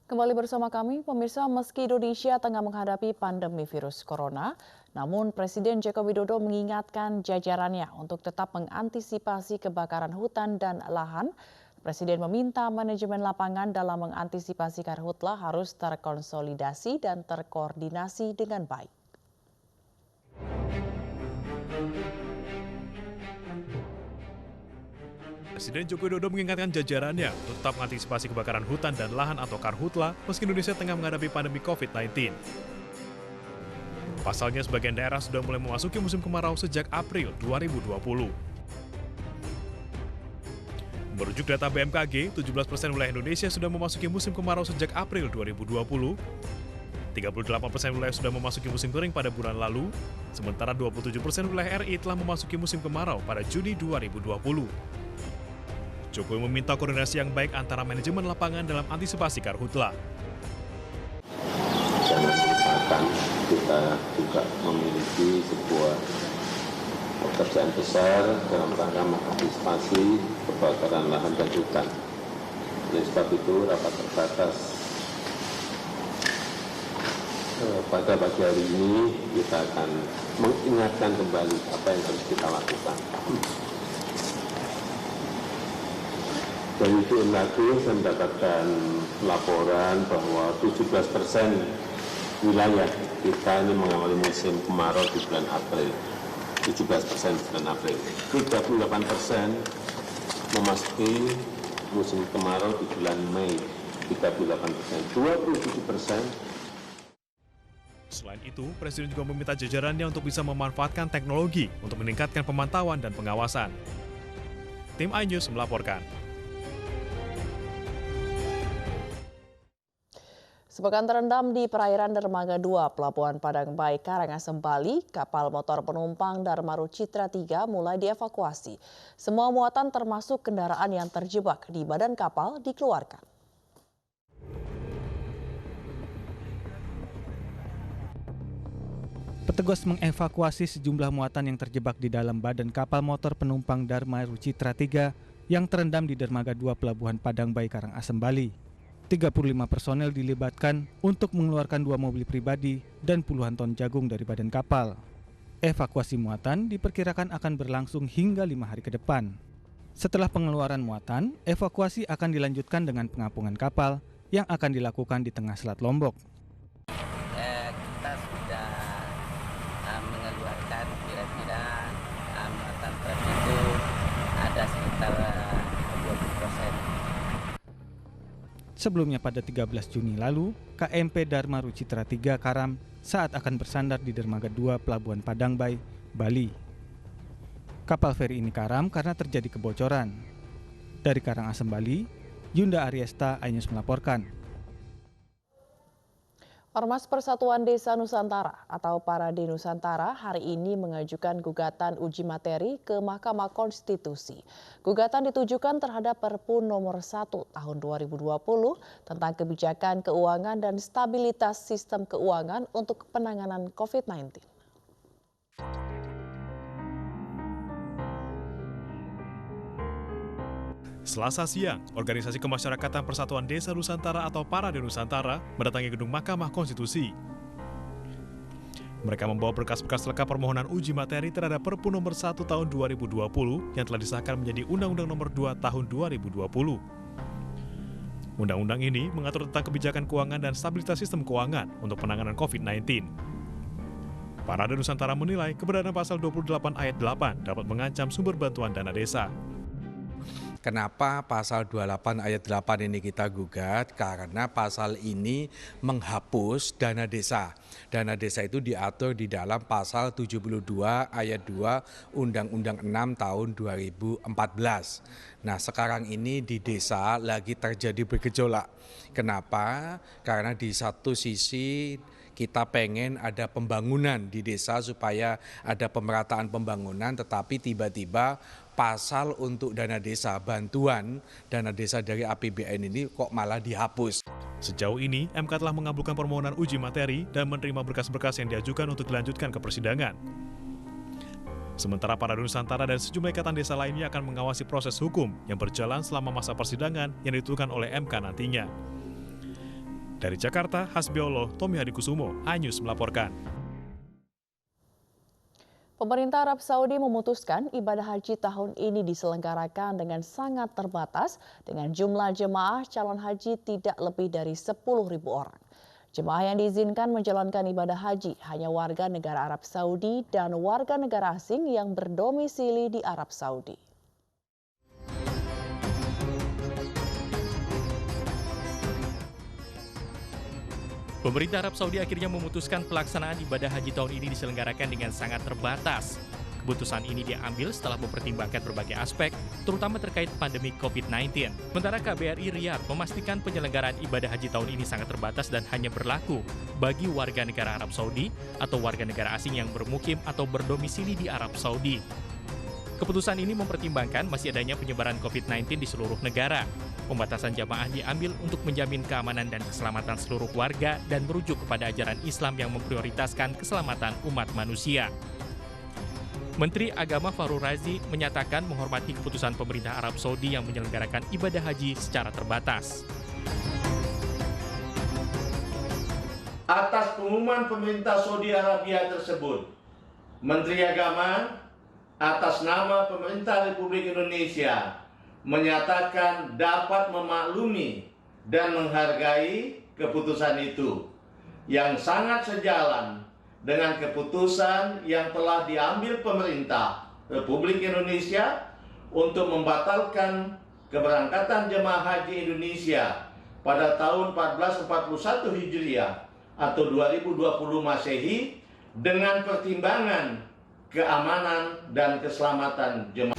Kembali bersama kami, pemirsa, meski Indonesia tengah menghadapi pandemi virus corona, namun Presiden Joko Widodo mengingatkan jajarannya untuk tetap mengantisipasi kebakaran hutan dan lahan. Presiden meminta manajemen lapangan dalam mengantisipasi karhutla harus terkonsolidasi dan terkoordinasi dengan baik. Presiden Joko Widodo mengingatkan jajarannya untuk tetap mengantisipasi kebakaran hutan dan lahan atau karhutla meski Indonesia tengah menghadapi pandemi COVID-19. Pasalnya, sebagian daerah sudah mulai memasuki musim kemarau sejak April 2020. Merujuk data BMKG, 17% wilayah Indonesia sudah memasuki musim kemarau sejak April 2020. 38% wilayah sudah memasuki musim kering pada bulan lalu, sementara 27% wilayah RI telah memasuki musim kemarau pada Juni 2020. Jokowi meminta koordinasi yang baik antara manajemen lapangan dalam antisipasi karhutla. Jangan lupakan kita juga memiliki sebuah pekerjaan besar dalam rangka mengantisipasi kebakaran lahan dan hutan. Oleh sebab itu, rapat terbatas pada pagi hari ini kita akan mengingatkan kembali apa yang harus kita lakukan. Dari BMKG saya mendapatkan laporan bahwa 17% wilayah kita ini mengawali musim kemarau di bulan April. 17% bulan April. 38% memasuki musim kemarau di bulan Mei. 38%. 27%. Selain itu, Presiden juga meminta jajarannya untuk bisa memanfaatkan teknologi untuk meningkatkan pemantauan dan pengawasan. Tim iNews melaporkan. Sepekan terendam di perairan Dermaga 2, Pelabuhan Padang Bayi, Karangasem, Bali, kapal motor penumpang Dharma Citra 3 mulai dievakuasi. Semua muatan termasuk kendaraan yang terjebak di badan kapal dikeluarkan. Petugas mengevakuasi sejumlah muatan yang terjebak di dalam badan kapal motor penumpang Dharma Citra 3 yang terendam di Dermaga 2 Pelabuhan Padang Bayi, Karangasem, Bali. 35 personel dilibatkan untuk mengeluarkan 2 mobil pribadi dan puluhan ton jagung dari badan kapal. Evakuasi muatan diperkirakan akan berlangsung hingga 5 hari ke depan. Setelah pengeluaran muatan, evakuasi akan dilanjutkan dengan pengapungan kapal yang akan dilakukan di tengah Selat Lombok. Kita sudah mengeluarkan kira-kira muatan truk itu ada sekitar 20%. Sebelumnya pada 13 Juni lalu, KMP Dharma Citra 3 karam saat akan bersandar di Dermaga 2 Pelabuhan Padang Bayi, Bali. Kapal feri ini karam karena terjadi kebocoran. Dari Karangasem, Bali, Yunda Ariesta, iNews melaporkan. Ormas Persatuan Desa Nusantara atau Parade Nusantara hari ini mengajukan gugatan uji materi ke Mahkamah Konstitusi. Gugatan ditujukan terhadap Perpu nomor 1 tahun 2020 tentang kebijakan keuangan dan stabilitas sistem keuangan untuk penanganan COVID-19. Selasa siang, Organisasi Kemasyarakatan Persatuan Desa Nusantara atau Parade Nusantara mendatangi gedung Mahkamah Konstitusi. Mereka membawa berkas-berkas lengkap permohonan uji materi terhadap Perpu nomor 1 tahun 2020 yang telah disahkan menjadi Undang-Undang nomor 2 tahun 2020. Undang-undang ini mengatur tentang kebijakan keuangan dan stabilitas sistem keuangan untuk penanganan COVID-19. Parade Nusantara menilai keberadaan pasal 28 ayat 8 dapat mengancam sumber bantuan dana desa. Kenapa pasal 28 ayat 8 ini kita gugat? Karena pasal ini menghapus dana desa. Dana desa itu diatur di dalam pasal 72 ayat 2 Undang-Undang 6 tahun 2014. Nah, sekarang ini di desa lagi terjadi bergejolak. Kenapa? Karena di satu sisi kita pengen ada pembangunan di desa supaya ada pemerataan pembangunan, tetapi tiba-tiba pasal untuk dana desa, bantuan dana desa dari APBN ini kok malah dihapus. Sejauh ini, MK telah mengabulkan permohonan uji materi dan menerima berkas-berkas yang diajukan untuk dilanjutkan ke persidangan. Sementara Parade Nusantara dan sejumlah ikatan desa lainnya akan mengawasi proses hukum yang berjalan selama masa persidangan yang ditentukan oleh MK nantinya. Dari Jakarta, Hasbiollah, Tommy Hadikusumo, iNews melaporkan. Pemerintah Arab Saudi memutuskan ibadah haji tahun ini diselenggarakan dengan sangat terbatas dengan jumlah jemaah calon haji tidak lebih dari 10.000 orang. Jemaah yang diizinkan menjalankan ibadah haji hanya warga negara Arab Saudi dan warga negara asing yang berdomisili di Arab Saudi. Pemerintah Arab Saudi akhirnya memutuskan pelaksanaan ibadah haji tahun ini diselenggarakan dengan sangat terbatas. Keputusan ini diambil setelah mempertimbangkan berbagai aspek, terutama terkait pandemi COVID-19. Sementara KBRI Riyadh memastikan penyelenggaraan ibadah haji tahun ini sangat terbatas dan hanya berlaku bagi warga negara Arab Saudi atau warga negara asing yang bermukim atau berdomisili di Arab Saudi. Keputusan ini mempertimbangkan masih adanya penyebaran COVID-19 di seluruh negara. Pembatasan jamaah diambil untuk menjamin keamanan dan keselamatan seluruh warga dan merujuk kepada ajaran Islam yang memprioritaskan keselamatan umat manusia. Menteri Agama Fahrul Razi menyatakan menghormati keputusan pemerintah Arab Saudi yang menyelenggarakan ibadah haji secara terbatas. Atas pengumuman pemerintah Saudi Arabia tersebut, Menteri Agama atas nama pemerintah Republik Indonesia menyatakan dapat memaklumi dan menghargai keputusan itu yang sangat sejalan dengan keputusan yang telah diambil pemerintah Republik Indonesia untuk membatalkan keberangkatan jemaah haji Indonesia pada tahun 1441 Hijriah atau 2020 Masehi dengan pertimbangan keamanan dan keselamatan jemaah.